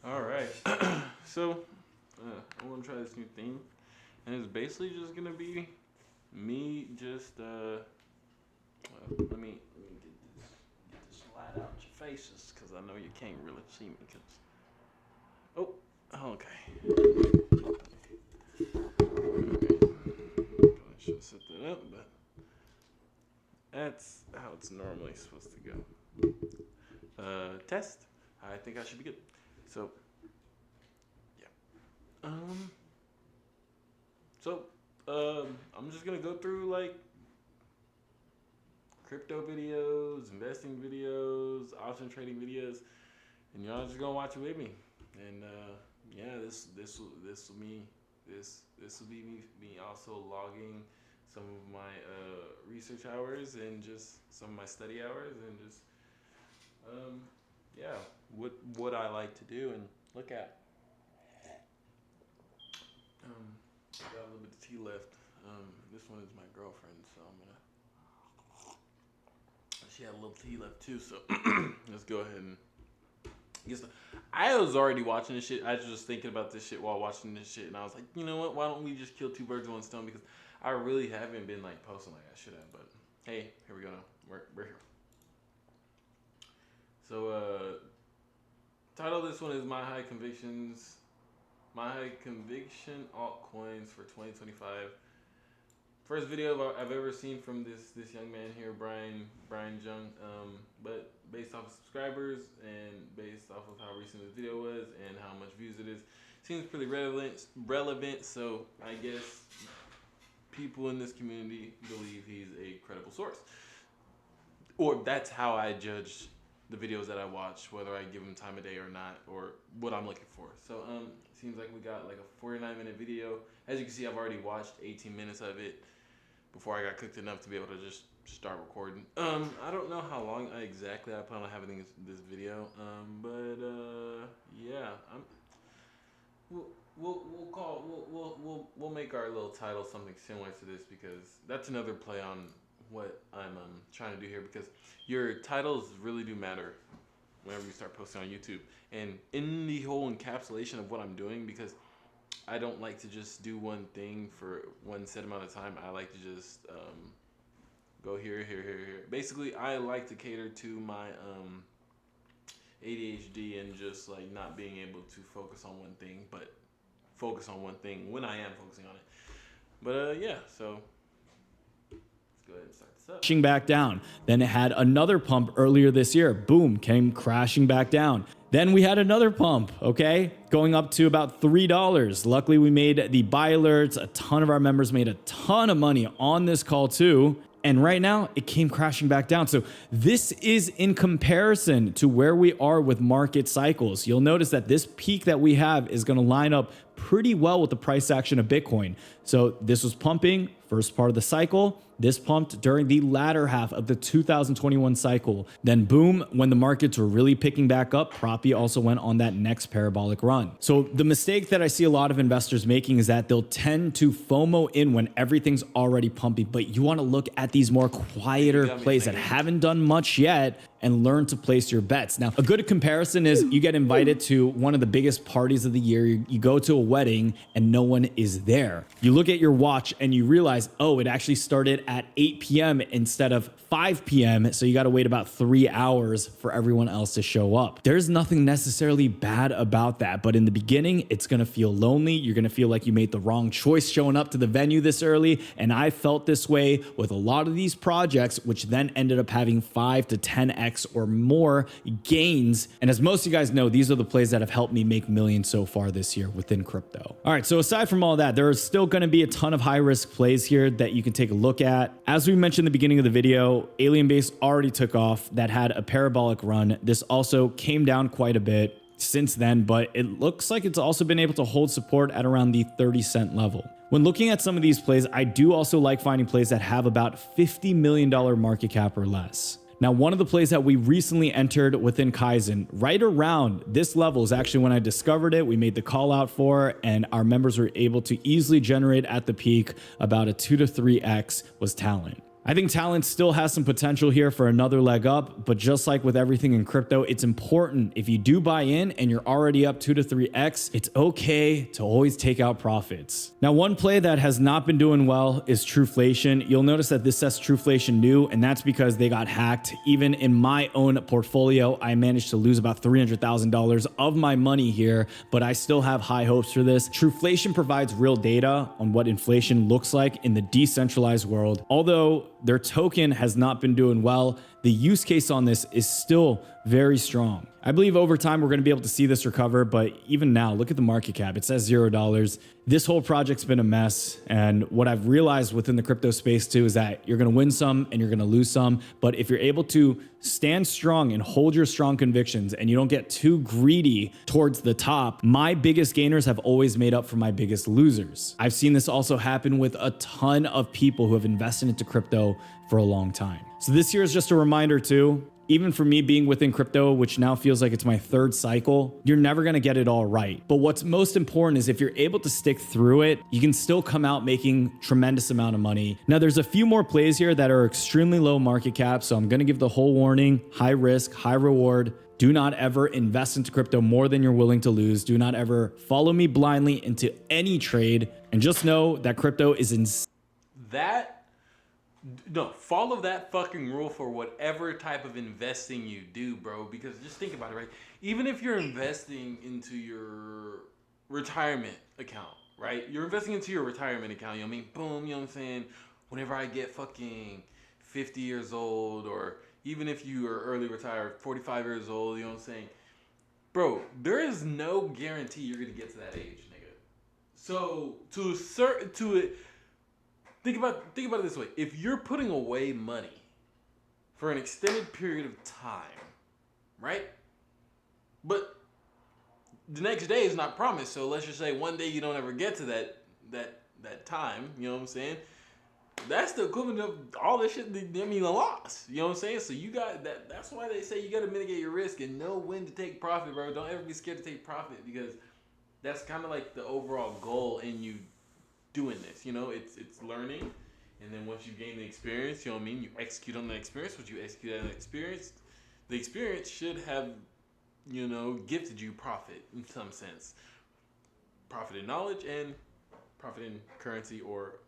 All right. So, I want to try this new thing, and it's basically just gonna be me just let me get this light out your faces, cause I know you can't really see me. Cause oh, okay. I should set that up, but that's how it's normally supposed to go. Test. I think I should be good. So, yeah. Um. So, I'm just gonna go through like crypto videos, investing videos, option trading videos, and y'all just gonna watch it with me. And yeah, this will be me also logging some of my research hours and just some of my study hours and just yeah, what I like to do and look at. Got a little bit of tea left. This one is my girlfriend, so I'm gonna. She had a little tea left too, so let's go ahead and. I was already watching this shit. I was just thinking about this shit while watching this shit, and I was like, you know what? Why don't we just kill two birds with one stone? Because I really haven't been like posting like I should have. But hey, here we go now. We're here. So title of this one is My High Conviction Altcoins for 2025. First video I've ever seen from this young man here, Brian Jung. But based off of subscribers and based off of how recent this video was and how much views it is, seems pretty relevant. So I guess people in this community believe he's a credible source, or that's how I judge the videos that I watch, whether I give them time of day or not, or what I'm looking for. So seems like we got like a 49-minute video. As you can see, I've already watched 18 minutes of it before I got cooked enough to be able to just start recording. I don't know how long I plan on having this video. But yeah, we'll make our little title something similar to this, because that's another play on what I'm trying to do here, because your titles really do matter whenever you start posting on YouTube, and in the whole encapsulation of what I'm doing, because I don't like to just do one thing for one set amount of time. I like to just go here. Basically, I like to cater to my ADHD and just like not being able to focus on one thing, but focus on one thing when I am focusing on it. But yeah, so let's go ahead and start this up. Crashing back down. Then it had another pump earlier this year. Boom, came crashing back down. Then we had another pump, okay, going up to about $3. Luckily, we made the buy alerts. A ton of our members made a ton of money on this call too. And right now, it came crashing back down. So this is in comparison to where we are with market cycles. You'll notice that this peak that we have is going to line up pretty well with the price action of Bitcoin. So this was pumping first part of the cycle. This pumped during the latter half of the 2021 cycle. Then boom, when the markets were really picking back up, Proppy also went on that next parabolic run. So the mistake that I see a lot of investors making is that they'll tend to FOMO in when everything's already pumping, but you want to look at these more quieter plays that haven't done much yet and learn to place your bets. Now, a good comparison is you get invited to one of the biggest parties of the year. You go to a wedding and no one is there. You look at your watch and you realize, oh, it actually started at 8 p.m. instead of 5 p.m. So you got to wait about 3 hours for everyone else to show up. There's nothing necessarily bad about that. But in the beginning, it's going to feel lonely. You're going to feel like you made the wrong choice showing up to the venue this early. And I felt this way with a lot of these projects, which then ended up having 5 to 10x or more gains. And as most of you guys know, these are the plays that have helped me make millions so far this year within crypto. All right, so aside from all that, there is still going to be a ton of high risk plays here that you can take a look at. As we mentioned in the beginning of the video, Alien Base already took off. That had a parabolic run. This also came down quite a bit since then, but it looks like it's also been able to hold support at around the 30-cent level. When looking at some of these plays, I do also like finding plays that have about $50 million market cap or less. Now, one of the plays that we recently entered within Kaizen, right around this level, is actually when I discovered it. We made the call out for, and our members were able to easily generate at the peak about a 2 to 3x was Talent. I think Talent still has some potential here for another leg up, but just like with everything in crypto, it's important if you do buy in and you're already up 2 to 3x, it's okay to always take out profits. Now, one play that has not been doing well is Truflation. You'll notice that this says Truflation new, and that's because they got hacked. Even in my own portfolio, I managed to lose about $300,000 of my money here, but I still have high hopes for this. Truflation provides real data on what inflation looks like in the decentralized world. Although their token has not been doing well, the use case on this is still very strong. I believe over time we're going to be able to see this recover, but even now, look at the market cap. It says $0. This whole project's been a mess, and what I've realized within the crypto space too is that you're going to win some and you're going to lose some, but if you're able to stand strong and hold your strong convictions and you don't get too greedy towards the top, my biggest gainers have always made up for my biggest losers. I've seen this also happen with a ton of people who have invested into crypto for a long time. So this year is just a reminder too, even for me being within crypto, which now feels like it's my third cycle, you're never gonna get it all right. But what's most important is if you're able to stick through it, you can still come out making tremendous amount of money. Now there's a few more plays here that are extremely low market cap, so I'm gonna give the whole warning: high risk, high reward. Do not ever invest into crypto more than you're willing to lose. Do not ever follow me blindly into any trade, and just know that crypto is follow that fucking rule for whatever type of investing you do, bro. Because just think about it, right? Even if you're investing into your retirement account, right? You're investing into your retirement account, you know what I mean? Boom, you know what I'm saying? Whenever I get fucking 50 years old, or even if you are early retired, 45 years old, you know what I'm saying? Bro, there is no guarantee you're gonna get to that age, nigga. So think about it this way. If you're putting away money for an extended period of time, right? But the next day is not promised. So let's just say one day you don't ever get to that time, you know what I'm saying? That's the equivalent of all this shit, I mean, a loss. You know what I'm saying? So you got that. That's why they say you got to mitigate your risk and know when to take profit, bro. Don't ever be scared to take profit, because that's kind of like the overall goal in you doing this. You know, it's learning, and then once you gain the experience, you know what I mean, you execute on the experience. Once you execute on the experience should have, you know, gifted you profit in some sense. Profit in knowledge and profit in currency, or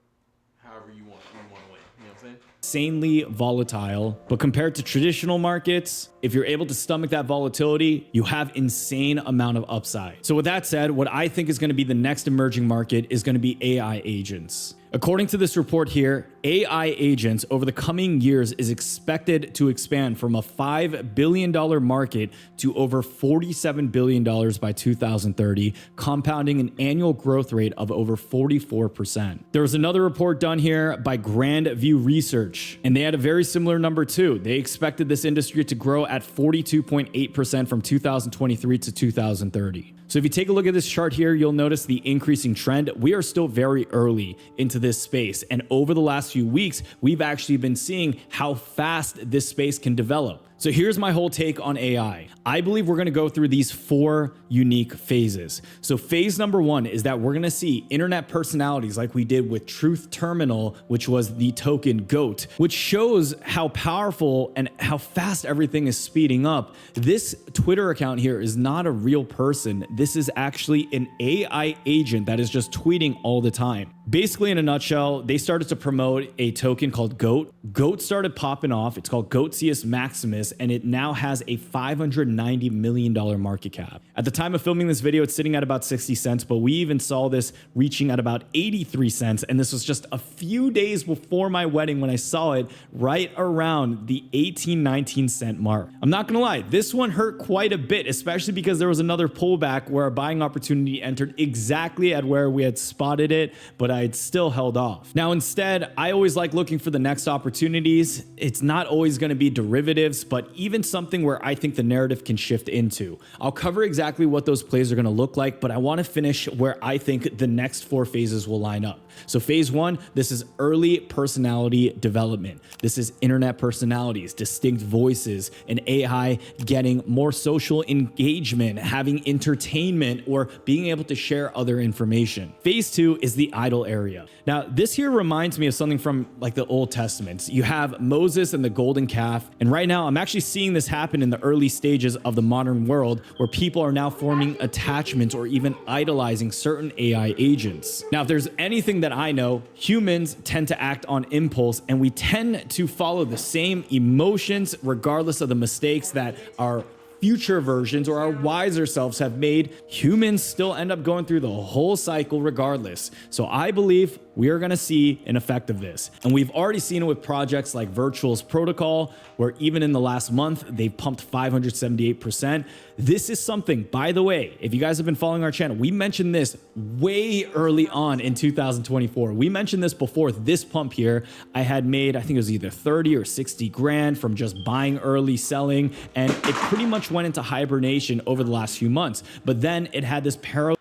however you want to win. You know what I'm saying? Insanely volatile, but compared to traditional markets, if you're able to stomach that volatility, you have insane amount of upside. So with that said, what I think is going to be the next emerging market is going to be AI agents. According to this report here, AI agents over the coming years is expected to expand from a $5 billion market to over $47 billion by 2030, compounding an annual growth rate of over 44%. There was another report done here by Grand View Research, and they had a very similar number too. They expected this industry to grow at 42.8% from 2023 to 2030. So if you take a look at this chart here, you'll notice the increasing trend. We are still very early into this space, and over the last few weeks, we've actually been seeing how fast this space can develop. So here's my whole take on AI. I believe we're gonna go through these 4 unique phases. So phase number 1 is that we're gonna see internet personalities like we did with Truth Terminal, which was the token GOAT, which shows how powerful and how fast everything is speeding up. This Twitter account here is not a real person. This is actually an AI agent that is just tweeting all the time. Basically, in a nutshell, they started to promote a token called GOAT. GOAT started popping off. It's called GOATcius Maximus, and it now has a $590 million market cap. At the time of filming this video, it's sitting at about 60 cents, but we even saw this reaching at about 83 cents, and this was just a few days before my wedding when I saw it right around the 18, 19 cent mark. I'm not gonna lie, this one hurt quite a bit, especially because there was another pullback where a buying opportunity entered exactly at where we had spotted it, but I had still held off. Now, instead, I always like looking for the next opportunities. It's not always gonna be derivatives, but but even something where I think the narrative can shift into. I'll cover exactly what those plays are going to look like, but I want to finish where I think the next 4 phases will line up. So phase 1, this is early personality development. This is internet personalities, distinct voices, and AI getting more social engagement, having entertainment, or being able to share other information. Phase 2 is the idol area. Now, this here reminds me of something from like the Old Testament. You have Moses and the golden calf, and right now I'm actually seeing this happen in the early stages of the modern world where people are now forming attachments or even idolizing certain AI agents. Now, if there's anything that I know, humans tend to act on impulse, and we tend to follow the same emotions regardless of the mistakes that our future versions or our wiser selves have made. Humans still end up going through the whole cycle regardless. So I believe we are going to see an effect of this. And we've already seen it with projects like Virtual's Protocol, where even in the last month, they've pumped 578%. This is something, by the way, if you guys have been following our channel, we mentioned this way early on in 2024. We mentioned this before this pump here. I had made, I think it was either 30 or 60 grand from just buying early, selling, and it pretty much went into hibernation over the last few months. But then it had this parallel